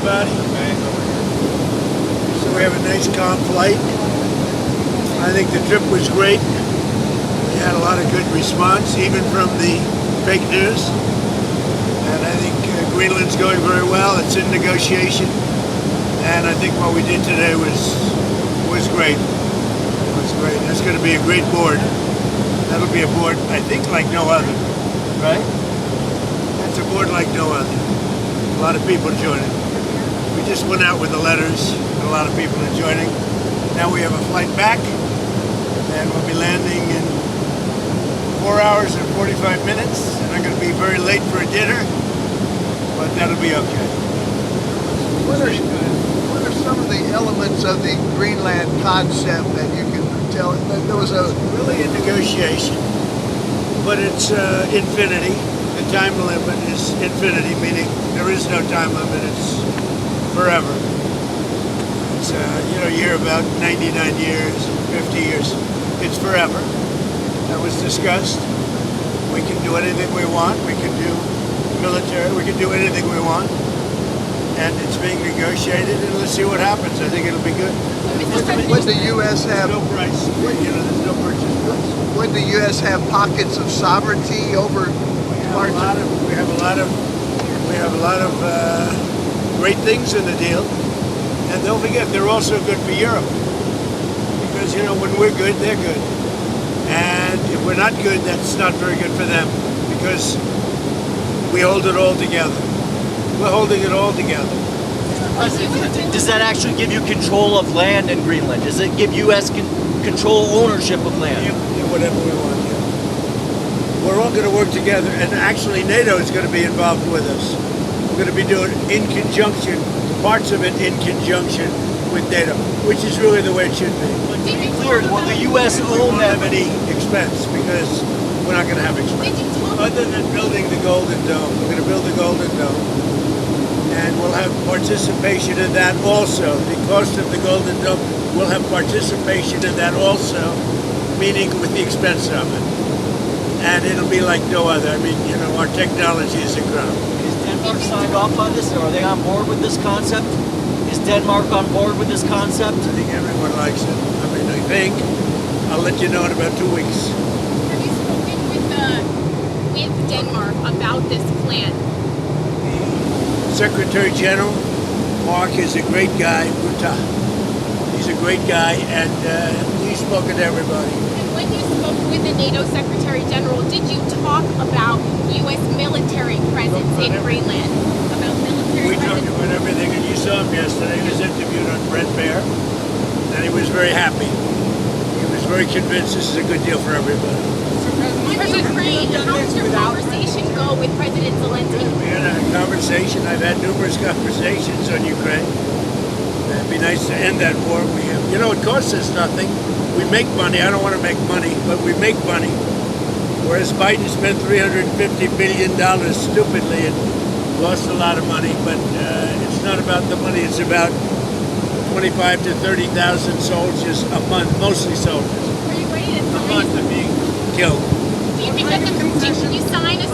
everybody. So we have a nice calm flight. I think the trip was great. We had a lot of good response, even from the fake news. And I think Greenland's going very well. It's in negotiation. And I think what we did today was great. It was great. That's going to be a great board. That'll be a board, I think, like no other. Right? That's a board like no other. A lot of people joining. We just went out with the letters. A lot of people are joining. Now we have a flight back, and we'll be landing in 4 hours and 45 minutes. And I'm going to be very late for a dinner, but that'll be okay. What are some of the elements of the Greenland concept that you can tell? There was really a negotiation, but it's infinity. The time limit is infinity, meaning there is no time limit. It's forever. It's you hear about 99 years, 50 years. It's forever. That was discussed. We can do anything we want. We can do military. We can do anything we want. And it's being negotiated, and let's see what happens. I think it'll be good. Would the U.S. have no price? There's no purchase price. Would the U.S. have pockets of sovereignty over parts? We have a lot of great things in the deal, and don't forget they're also good for Europe. Because when we're good, they're good, and if we're not good, that's not very good for them. Because we hold it all together. We're holding it all together. Does that actually give you control of land in Greenland? Does it give U.S. control ownership of land? Yeah, whatever we want. Yeah. We're all going to work together, and actually NATO is going to be involved with us. We're going to be doing in conjunction, parts of it in conjunction with NATO, which is really the way it should be. But to be clear, will the U.S. own that? We won't have any expense because we're not going to have expense. Other than building the Golden Dome. We're going to build the Golden Dome. And we'll have participation in that also. The cost of the Golden Dome, we'll have participation in that also, meaning with the expense of it. And it'll be like no other. I mean, our technology is incredible. Is Denmark signed off on this? Are they on board with this concept? Is Denmark on board with this concept? I think everyone likes it. I mean, I think. I'll let you know in about 2 weeks. Have you spoken with Denmark about this plan? Secretary General Mark is a great guy. He's a great guy, and he's spoken to everybody. And when you spoke with the NATO Secretary General, did you talk about U.S. military presence in Greenland? We talked about everything, and you saw him yesterday. He was interviewed on Brett Baer, and he was very happy. He was very convinced this is a good deal for everybody. On Ukraine, how did your conversation go with President Zelensky? We had a conversation. I've had numerous conversations on Ukraine. It'd be nice to end that war. It costs us nothing. We make money. I don't want to make money, but we make money. Whereas Biden spent $350 billion stupidly and lost a lot of money. But it's not about the money. It's about 25 to 30,000 soldiers a month, mostly soldiers. Are you ready to A month of being killed. Do you think that can you sign the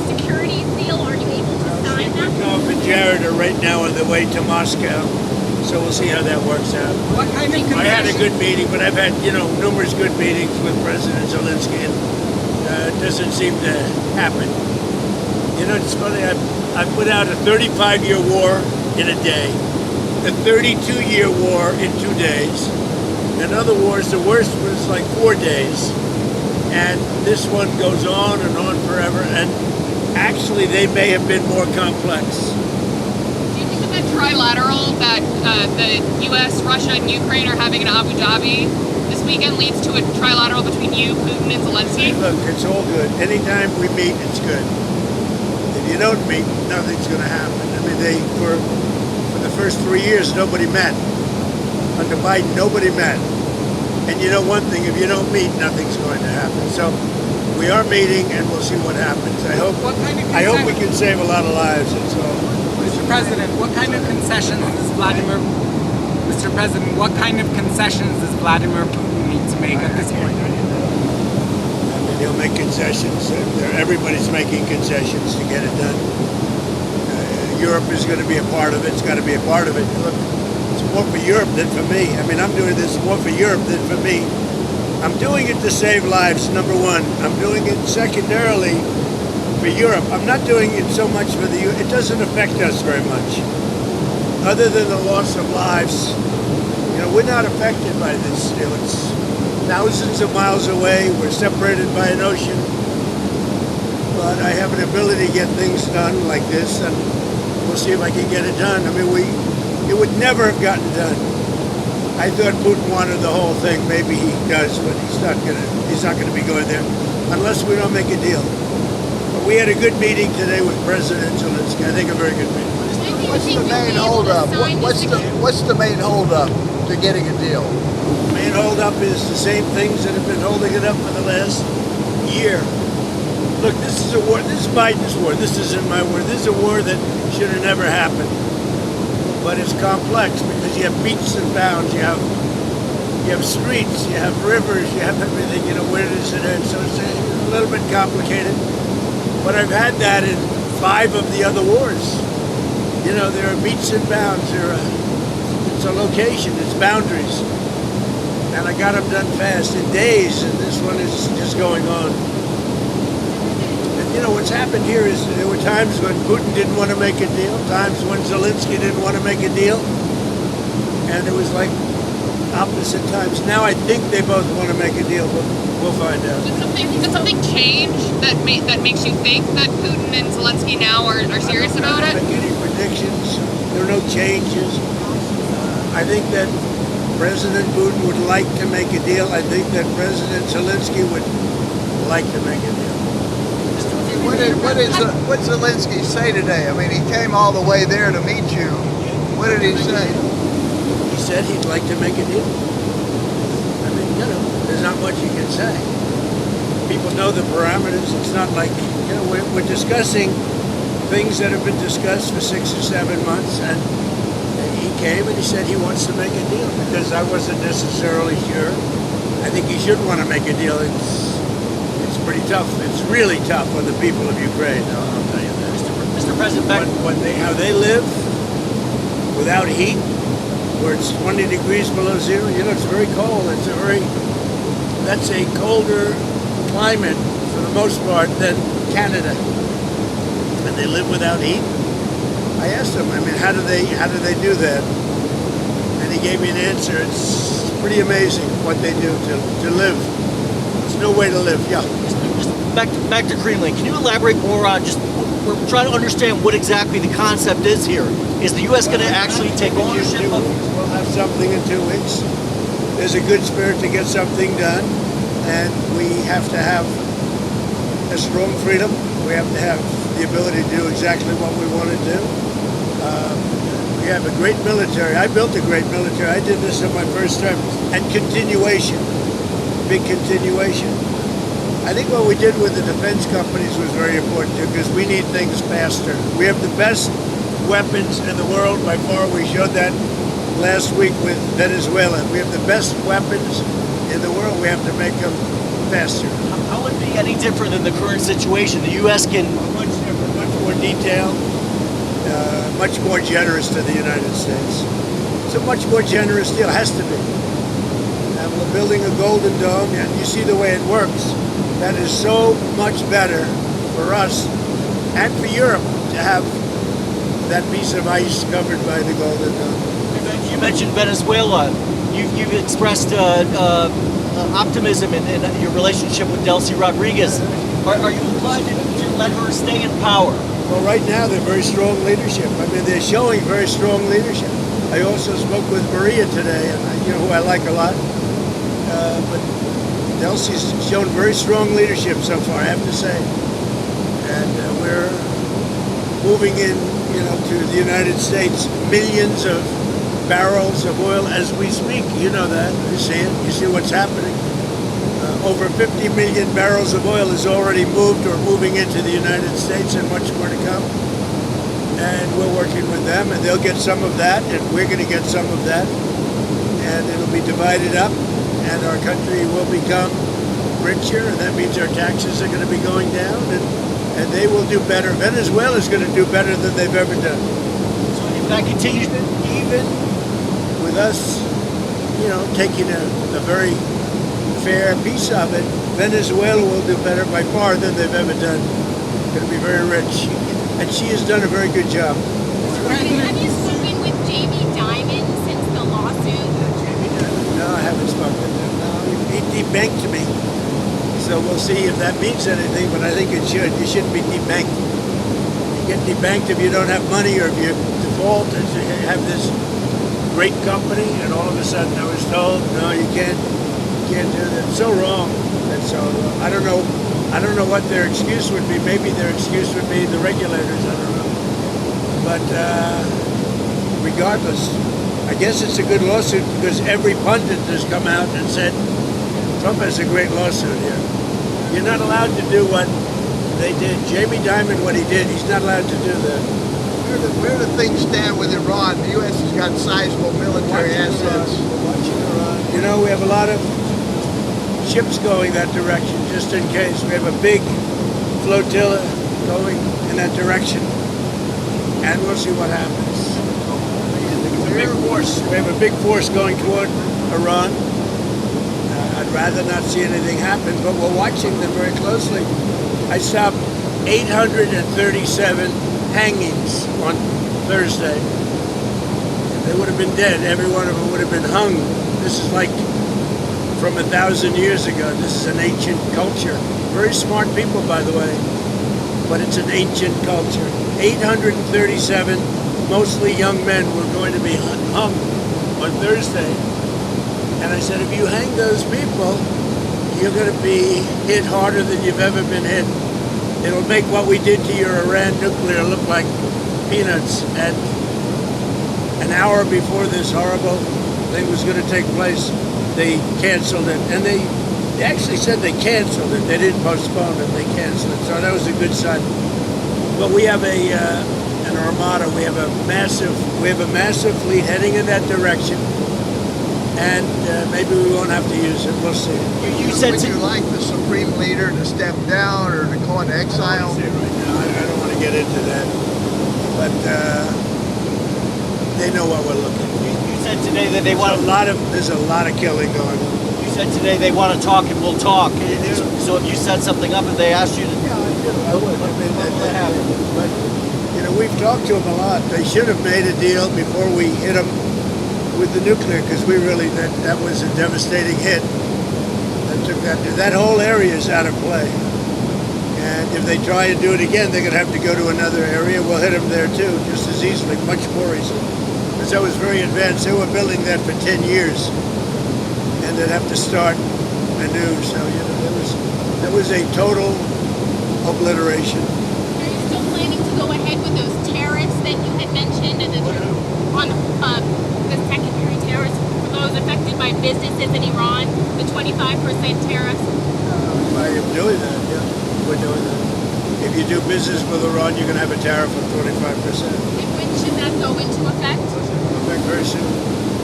security deal? Are you able to sign that? Rykov and Jared are right now on the way to Moscow, so we'll see how that works out. What kind of I had a good meeting, but I've had numerous good meetings with President Zelensky, and it doesn't seem to happen. It's funny. I put out a 35-year war in a day, a 32-year war in 2 days. In other wars, the worst was like 4 days. And this one goes on and on forever, and actually they may have been more complex. Do you think that trilateral that the U.S., Russia, and Ukraine are having in Abu Dhabi this weekend leads to a trilateral between you, Putin, and Zelensky? Look, it's all good. Anytime we meet, it's good. If you don't meet, nothing's going to happen. I mean, for the first 3 years, nobody met. Under Biden, nobody met. And one thing, if you don't meet, nothing's going to happen. So we are meeting, and we'll see what happens. I hope we can save a lot of lives. That's all. Mr. President, what kind of concessions does Vladimir Putin need to make at this point? I mean, he'll make concessions. Everybody's making concessions to get it done. Europe is going to be a part of it. It's got to be a part of it. Look, it's more for Europe than for me. I mean, I'm doing this more for Europe than for me. I'm doing it to save lives, number one. I'm doing it secondarily for Europe. I'm not doing it so much for the it doesn't affect us very much. Other than the loss of lives, you know, we're not affected by this. You know, it's thousands of miles away. We're separated by an ocean. But I have an ability to get things done like this, and we'll see if I can get it done. I mean, it would never have gotten done. I thought Putin wanted the whole thing. Maybe he does, but he's not gonna be going there unless we don't make a deal. But we had a good meeting today with President Zelensky. I think a very good meeting. What's the main holdup? What's the main holdup to getting a deal? The main holdup is the same things that have been holding it up for the last year. Look, this is a war. This is Biden's war. This isn't my war. This is a war that should have never happened. But it's complex because you have beats and bounds. You have streets. You have rivers. You have everything. You know, where does it end? So it's a little bit complicated. But I've had that in 5 of the other wars. You know, there are beats and bounds. It's a location. It's boundaries. And I got them done fast in days. And this one is just going on. You know, what's happened here is there were times when Putin didn't want to make a deal, times when Zelensky didn't want to make a deal, and it was like opposite times. Now I think they both want to make a deal, but we'll find out. Did something change that makes you think that Putin and Zelensky now are serious about it? I don't make any predictions. There are no changes. I think that President Putin would like to make a deal. I think that President Zelensky would like to make a deal. What did Zelensky say today? I mean, he came all the way there to meet you. What did he say? He said he'd like to make a deal. I mean, you know, there's not much you can say. People know the parameters. It's not like, you know, we're discussing things that have been discussed for 6 or 7 months, and he came and he said he wants to make a deal because I wasn't necessarily sure. I think he should want to make a deal. It's pretty tough. It's really tough on the people of Ukraine. I'll tell you that. Mr. President, How they live without heat, where it's 20 degrees below zero. You know, it's very cold. That's a colder climate for the most part than Canada, and they live without heat. I asked him, I mean, how do they do that? And he gave me an answer. It's pretty amazing what they do to live. There's no way to live. Yeah. back to Greenland. Can you elaborate more on just, we're trying to understand what exactly the concept is here. Is the U.S. going to actually take ownership of it? We'll have something in 2 weeks. There's a good spirit to get something done, and we have to have a strong freedom. We have to have the ability to do exactly what we want to do. We have a great military. I built a great military. I did this in my first term. And continuation, big continuation. I think what we did with the defense companies was very important too, because we need things faster. We have the best weapons in the world by far. We showed that last week with Venezuela. We have the best weapons in the world. We have to make them faster. How would it be any different than the current situation? The U.S. can... Much different, much more detailed, much more generous to the United States. It's a much more generous deal. It has to be. And we're building a Golden Dome, and you see the way it works. That is so much better for us and for Europe to have that piece of ice covered by the Golden Dome. You mentioned Venezuela. You've expressed optimism in your relationship with Delcy Rodriguez. Are you inclined to let her stay in power? Well, right now they're very strong leadership. I mean, they're showing very strong leadership. I also spoke with Maria today, and you know who I like a lot. But Delcy's shown very strong leadership so far, I have to say. And we're moving in, you know, to the United States, millions of barrels of oil as we speak. You know that. You see it. You see what's happening. Over 50 million barrels of oil is already moved or moving into the United States, and much more to come. And we're working with them, and they'll get some of that, and we're going to get some of that. And it'll be divided up, and our country will become richer, and that means our taxes are going to be going down, and and they will do better. Venezuela is going to do better than they've ever done. So if that continues, Even with us, taking a very fair piece of it, Venezuela will do better by far than they've ever done. Going to be very rich, and she has done a very good job. Have you spoken with Jamie Dimon since the lawsuit? No, I haven't spoken to him. No, he debanked me. So we'll see if that means anything, but I think it should. You shouldn't be debanked. You get debanked if you don't have money or if you default and you have this great company, and all of a sudden I was told, no, you can't do that. It's so wrong. That's so wrong. I don't know what their excuse would be. Maybe their excuse would be the regulators. I don't know. But regardless, I guess it's a good lawsuit because every pundit has come out and said Trump has a great lawsuit here. You're not allowed to do what they did. Jamie Dimon, what he did, he's not allowed to do that. Where do things stand with Iran? The U.S. has got sizable military assets. We have a lot of ships going that direction, just in case. We have a big flotilla going in that direction, and we'll see what happens. We have a big force going toward Iran. I'd rather not see anything happen, but we're watching them very closely. I stopped 837 hangings on Thursday. They would have been dead. Every one of them would have been hung. This is like from 1,000 years ago. This is an ancient culture. Very smart people, by the way, but it's an ancient culture. 837, mostly young men, were going to be hung on Thursday. And I said, if you hang those people, you're going to be hit harder than you've ever been hit. It'll make what we did to your Iran nuclear look like peanuts. And an hour before this horrible thing was going to take place, they canceled it. And they actually said they canceled it. They didn't postpone it. They canceled it. So that was a good sign. But we have an armada. We have a massive fleet heading in that direction. And maybe we won't have to use it. We'll see. you said Would you like the supreme leader to step down or to go into exile? Right now, I don't want to get into that. But they know what we're looking for. You said today that they want. There's a lot of killing going on. You said today they want to talk and we'll talk. So if you set something up and they asked you to, Yeah, I do. I would. I mean, but we've talked to them a lot. They should have made a deal before we hit them with the nuclear, because that was a devastating hit. That whole area is out of play. And if they try and do it again, they're going to have to go to another area. We'll hit them there too, just as easily, much more easily. Because that was very advanced. They were building that for 10 years, and they'd have to start anew. So there was a total obliteration. Are you still planning to go ahead with those tariffs that you had mentioned on the secondary tariffs for those affected by businesses in Iran, the 25% tariffs? I am doing that, yeah. We're doing that. If you do business with Iran, you're going to have a tariff of 25%. And when should that go into effect? Effect very soon.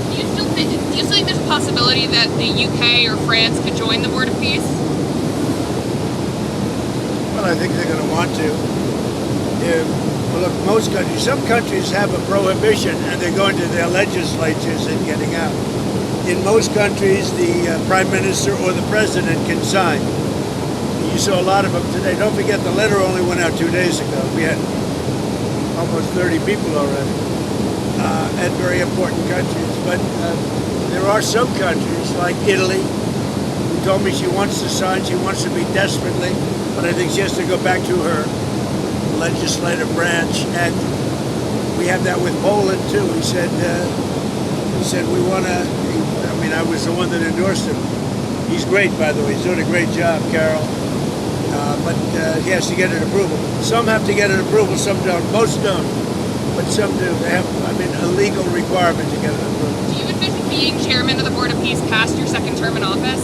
Do you still think there's a possibility that the UK or France could join the Board of Peace? Well, I think they're going to want to. Look, some countries have a prohibition, and they're going to their legislatures and getting out. In most countries, the prime minister or the president can sign. You saw a lot of them today. Don't forget, the letter only went out 2 days ago. We had almost 30 people already, at very important countries. But there are some countries, like Italy, who told me she wants to sign. She wants to be desperately, but I think she has to go back to her legislative branch. And we have that with Poland too. He said we want to. I was the one that endorsed him. He's great, by the way. He's doing a great job, Carol. But he has to get an approval. Some have to get an approval, some don't. Most don't, but some do. They have, a legal requirement to get an approval. Do you envision being chairman of the Board of Peace past your second term in office?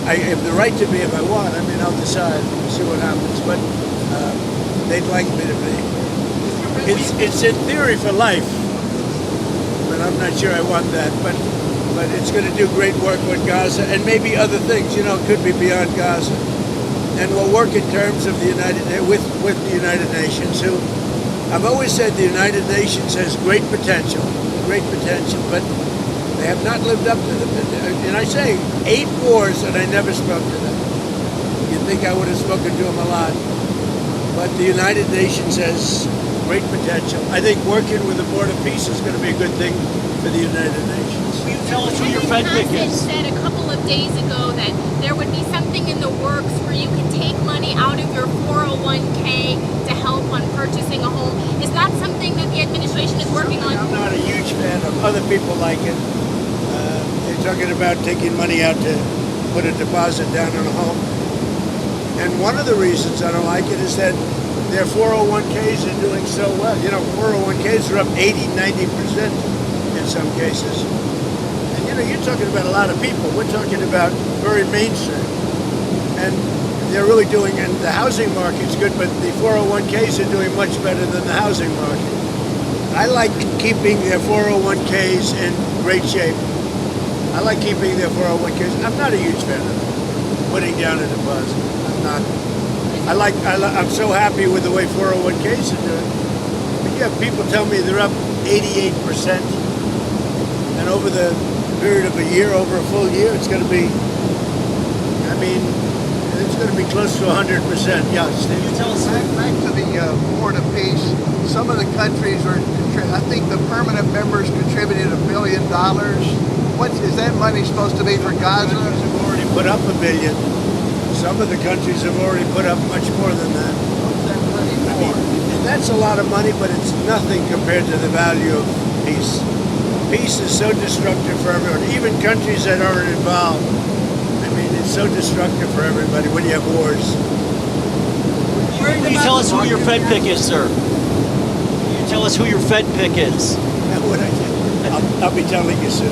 I have the right to be if I want. I'll decide. See what happens. But they'd like me to be. It's in theory for life, but I'm not sure I want that. But it's going to do great work with Gaza and maybe other things. It could be beyond Gaza. and we'll work in terms of the with the United Nations, who I've always said the United Nations has great potential, but they have not lived up to them. And I say 8 wars, and I never spoke to them. You'd think I would have spoken to them a lot, but the United Nations has great potential. I think working with the Board of Peace is going to be a good thing for the United Nations. Will you tell us who your Fed pick is? said a couple of days ago that there would be something in the works where you could take money out of your 401k to help on purchasing a home. Is that something that the administration is working on? I'm not a huge fan of. Other people like it. They're talking about taking money out to put a deposit down on a home. And one of the reasons I don't like it is that their 401ks are doing so well. 401ks are up 80, 90% in some cases. And you're talking about a lot of people. We're talking about very mainstream. And they're really doing, and the housing market's good, but the 401ks are doing much better than the housing market. I like keeping their 401ks in great shape. I like keeping their 401ks. I'm not a huge fan of putting down a deposit. I'm not. I'm so happy with the way 401ks are doing. But you have people tell me they're up 88%. And over the period of a year, over a full year, it's going to be, it's going to be close to 100%. Yeah, Steve. You tell us. Back to the Board of Peace. Some of the countries I think the permanent members contributed $1 billion. What is that money supposed to be for Gaza? Countries have already put up $1 billion. Some of the countries have already put up much more than that. And that's a lot of money, but it's nothing compared to the value of peace. Peace is so destructive for everyone, even countries that aren't involved. It's so destructive for everybody when you have wars. Will you tell us who your Fed pick is, sir? Will you tell us who your Fed pick is? I'll be telling you soon.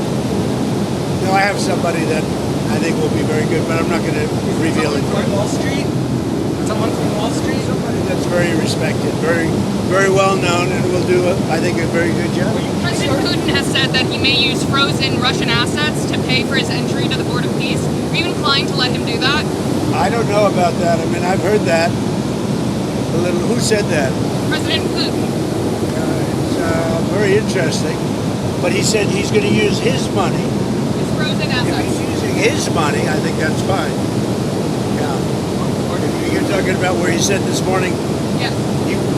No, I have somebody that I think will be very good, but I'm not going to reveal it. From Wall Street? Someone from Wall Street? Somebody that's very respected, very, very well known, and will do, I think, a very good job. President Putin has said that he may use frozen Russian assets to pay for his entry to the Board of Peace. Are you inclined to let him do that? I don't know about that. I've heard that. Who said that? President Putin. It's very interesting. But he said he's going to use his money. His frozen If assets. he's using his money, I think that's fine. Yeah. You're talking about where he said this morning Yeah.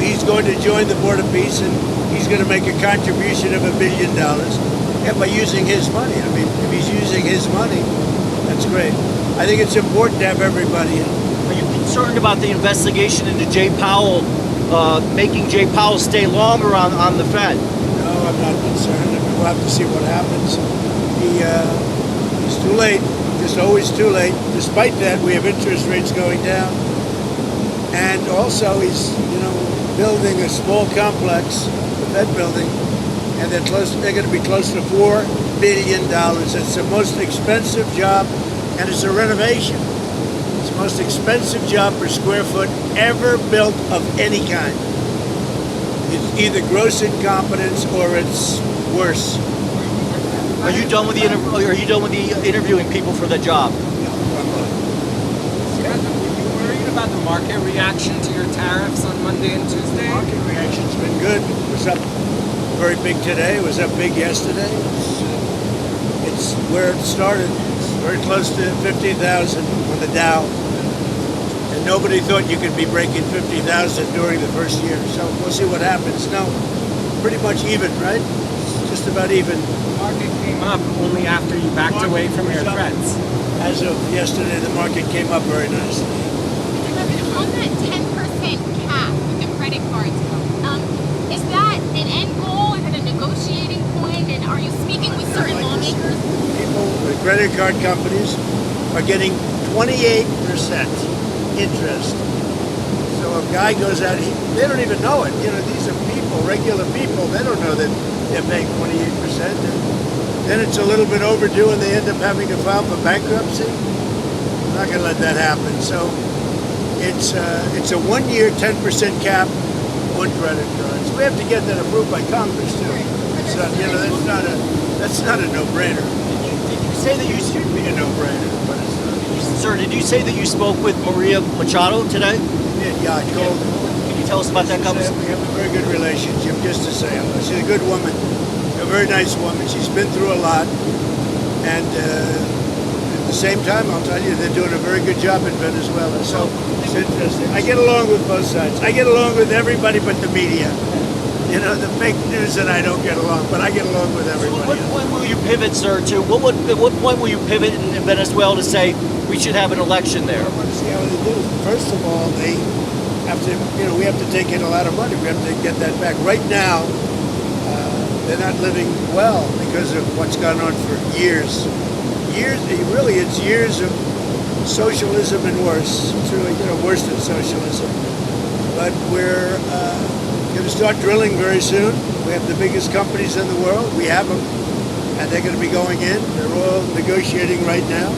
he's going to join the Board of Peace and he's going to make a contribution of $1 billion. Yeah, by using his money. If he's using his money, that's great. I think it's important to have everybody in. Are you concerned about the investigation into Jay Powell, making Jay Powell stay longer on the Fed? No, I'm not concerned. We'll have to see what happens. He's too late. Just always too late. Despite that, we have interest rates going down. And also, he's building a small complex, the Fed building, and they're going to be close to $4 billion. It's the most expensive job, and it's a renovation. It's the most expensive job per square foot ever built of any kind. It's either gross incompetence or it's worse. Are you done with the interviewing people for the job? Were you worried about the market reaction to your tariffs on Monday and Tuesday? Market reaction's been good. It was up very big today. It was up big yesterday. It's where it started. It's very close to 50,000 on the Dow. And nobody thought you could be breaking 50,000 during the first year. So we'll see what happens. No, pretty much even, right? It's just about even. The market came up only after you backed away from your threats. As of yesterday, the market came up very nicely. On that 10% cap with the credit cards, is that an end goal? Is it a negotiating point? And are you speaking with certain lawmakers? People, the credit card companies are getting 28% interest. So a guy goes out, they don't even know it. These are people, regular people. They don't know that they're paying 28%. And then it's a little bit overdue and they end up having to file for bankruptcy. I'm not going to let that happen. So it's a 1 year 10% cap on credit cards. We have to get that approved by Congress too. So that's not a no-brainer. Did you say that you It should be a no-brainer, but it's not. Sir, did you say that you spoke with Maria Machado today? Yeah, I called her. Can you tell us about that We conversation? have a very good relationship, just to say. She's a good woman, a very nice woman. She's been through a lot. And at the same time, I'll tell you, they're doing a very good job in Venezuela. So it's interesting. I get along with both sides. I get along with everybody but the media. You know, the fake news and I don't get along, but I get along with So everybody. when will you pivot, sir, to at what point will you pivot in Venezuela to say we should have an election there? I want to see how they do. First of all, they have to, we have to take in a lot of money. We have to get that back. Right now, they're not living well because of what's gone on for years. Really, it's years of socialism and worse. It's really, worse than socialism. But we're going to start drilling very soon. We have the biggest companies in the world. We have them, and they're going to be going in. They're all negotiating right now.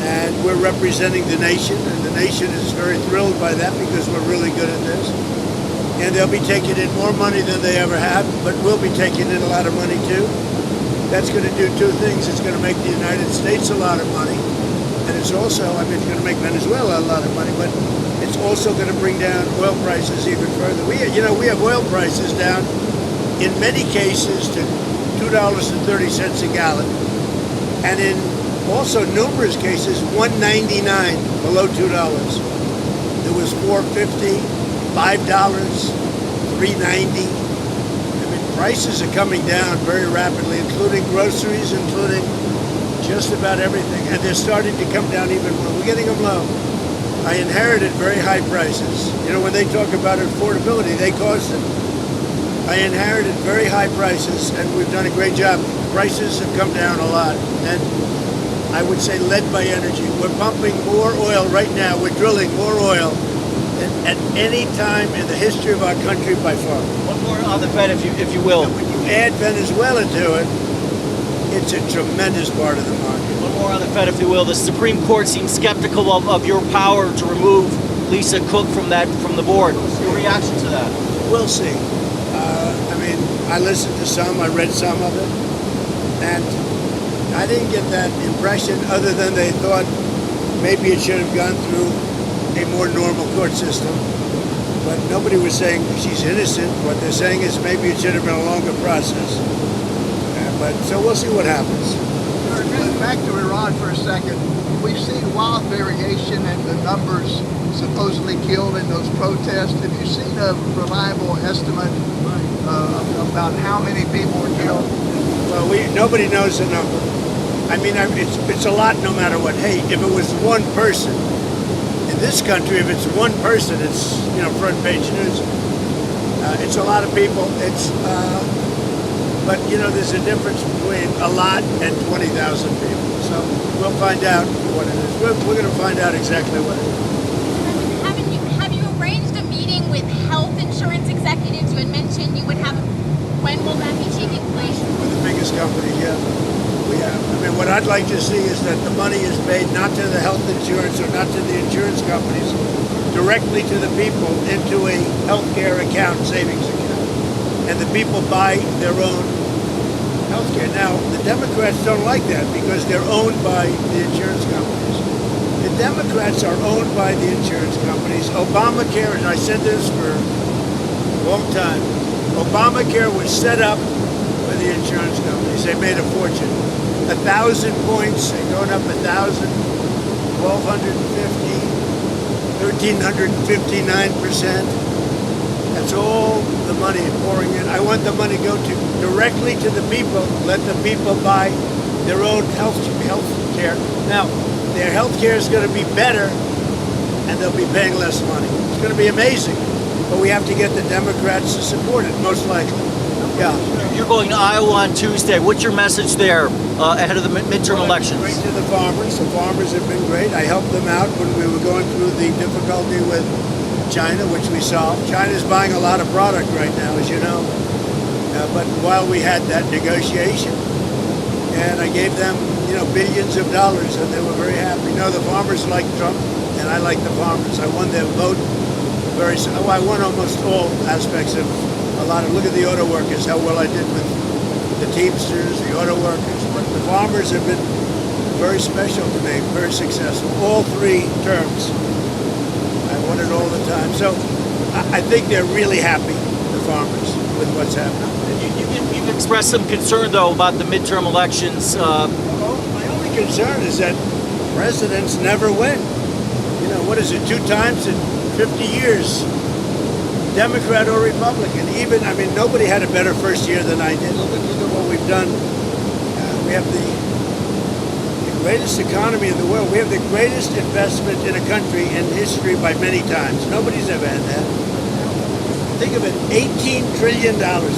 And we're representing the nation, and the nation is very thrilled by that because we're really good at this. And they'll be taking in more money than they ever have, but we'll be taking in a lot of money too. That's going to do two things. It's going to make the United States a lot of money, and it's also, it's going to make Venezuela a lot of money, but it's also going to bring down oil prices even further. We have oil prices down, in many cases, to $2.30 a gallon, and in also numerous cases, $1.99 below $2. There was $4.50, $5, $3.90. Prices are coming down very rapidly, including groceries, including just about everything, and they're starting to come down even more. We're getting them low. I inherited very high prices. When they talk about affordability, they caused it. I inherited very high prices, and we've done a great job. Prices have come down a lot, and I would say led by energy. We're pumping more oil right now. We're drilling more oil than at any time in the history of our country by far. One more on the Fed, if you will. And when you add Venezuela to it, it's a tremendous part of the market. One more on the Fed, if you will. The Supreme Court seems skeptical of your power to remove Lisa Cook from the board. Your reaction to that? We'll see. I listened to some, I read some of it, and I didn't get that impression other than they thought maybe it should have gone through a more normal court system. But nobody was saying she's innocent. What they're saying is maybe it should have been a longer process. So we'll see what happens. Back to Iran for a second. We've seen wild variation in the numbers supposedly killed in those protests. Have you seen a reliable estimate about how many people were killed? Well, nobody knows the number. It's a lot no matter what. Hey, if it was one person, in this country, if it's one person, it's, front page news. It's a lot of people. But there's a difference between a lot and 20,000 people. So we'll find out what it is. We're going to find out exactly what it is. Have you arranged a meeting with health insurance executives? You had mentioned you would have. When will that be taking place? With the biggest company, yeah. We have. What I'd like to see is that the money is paid not to the health insurance or not to the insurance companies, directly to the people into a healthcare account, savings account. And the people buy their own healthcare. Now, the Democrats don't like that because they're owned by the insurance companies. The Democrats are owned by the insurance companies. Obamacare, and I said this for a long time, Obamacare was set up by the insurance companies. They made a fortune. 1,000 points, they're going up 1,000, 1,250, 1,359%. That's all the money pouring in. I want the money to go directly to the people. Let the people buy their own health care. Now, their health care is going to be better, and they'll be paying less money. It's going to be amazing. But we have to get the Democrats to support it, most likely. Yeah. You're going to Iowa on Tuesday. What's your message there ahead of the midterm elections? Great to the farmers. The farmers have been great. I helped them out when we were going through the difficulty with China, which we solved. China's buying a lot of product right now, as you know. But while we had that negotiation, and I gave them, billions of dollars, and they were very happy. The farmers like Trump, and I like the farmers. I won their vote I won almost all aspects of look at the auto workers, how well I did with the Teamsters, the auto workers. But the farmers have been very special to me, very successful. All 3 terms. I won it all the time. So I think they're really happy, the farmers, with what's happening. You've expressed some concern, though, about the midterm elections. Well, my only concern is that presidents never win. You know, what is it, 2 times in 50 years? Democrat or Republican. Even, I mean, nobody had a better first year than I did. Look at what we've done. We have the greatest economy in the world. We have the greatest investment in a country in history by many times. Nobody's ever had that. Think of it, $18 trillion.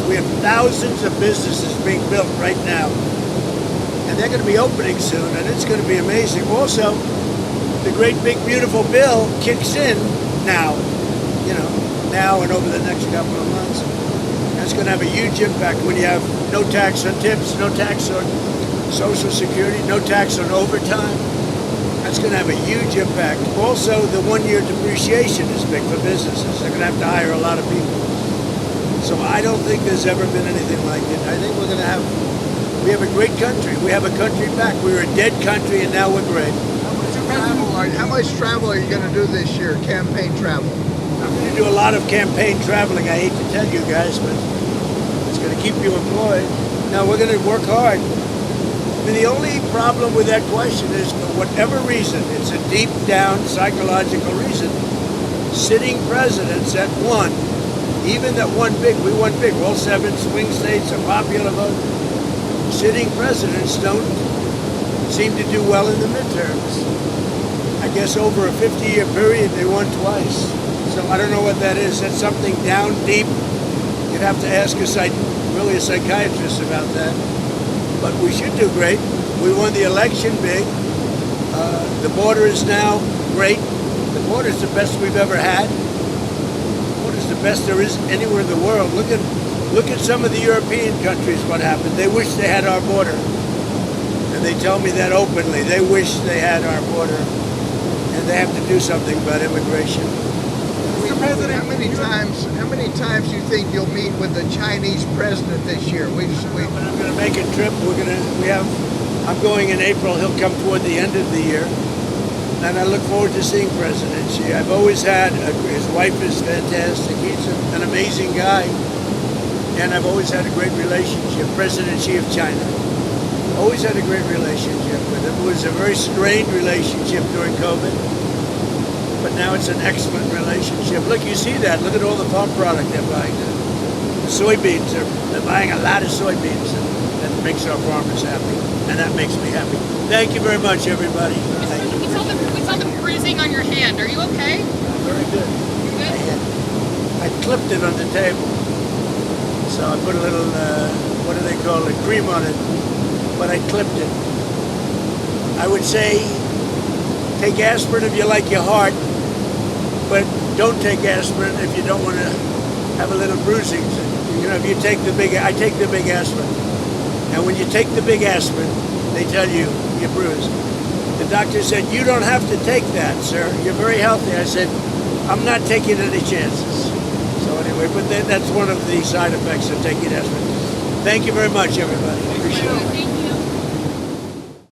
We have thousands of businesses being built right now. And they're going to be opening soon, and it's going to be amazing. Also, the great big beautiful bill kicks in now, you know, now and over the next couple of months. That's going to have a huge impact when you have no tax on tips, no tax on Social Security, no tax on overtime. That's going to have a huge impact. Also, the 1-year depreciation is big for businesses. They're going to have to hire a lot of people. So I don't think there's ever been anything like it. I think we have a great country. We have a country back. We were a dead country, and now we're great. How much travel are you going to do this year, campaign travel? I'm going to do a lot of campaign traveling. I hate to tell you guys, but it's going to keep you employed. Now, we're going to work hard. I mean, the only problem with that question is, for whatever reason, it's a deep down psychological reason, sitting presidents that won, even that won big, we won big, all 7 swing states, a popular vote, sitting presidents don't seem to do well in the midterms. I guess over a 50-year period, they won twice. So I don't know what that is. That's something down deep. You'd have to ask a psychiatrist about that. But we should do great. We won the election big. The border is now great. The border is the best we've ever had. The border is the best there is anywhere in the world. Look at some of the European countries, what happened. They wish they had our border. And they tell me that openly. They wish they had our border. And they have to do something about immigration. Mr. President, how many times do you think you'll meet with the Chinese president this year? I'm going to make a trip. I'm going in April. He'll come toward the end of the year. And I look forward to seeing President Xi. I've always had, his wife is fantastic. He's an amazing guy. And I've always had a great relationship. President Xi of China. Always had a great relationship with him. It was a very strained relationship during COVID. But now it's an excellent relationship. Look, you see that. Look at all the farm product they're buying now. The soybeans, they're buying a lot of soybeans, and that makes our farmers happy. And that makes me happy. Thank you very much, everybody. Thank you. We saw the bruising on your hand. Are you okay? Very good. You good? I clipped it on the table. So I put a little, what do they call it, cream on it. But I clipped it. I would say take aspirin if you like your heart, but don't take aspirin if you don't want to have a little bruising. You know, if you take I take the big aspirin. And when you take the big aspirin, they tell you you're bruised. The doctor said, you don't have to take that, sir. You're very healthy. I said, I'm not taking any chances. So anyway, but that's one of the side effects of taking aspirin. Thank you very much, everybody. Appreciate it.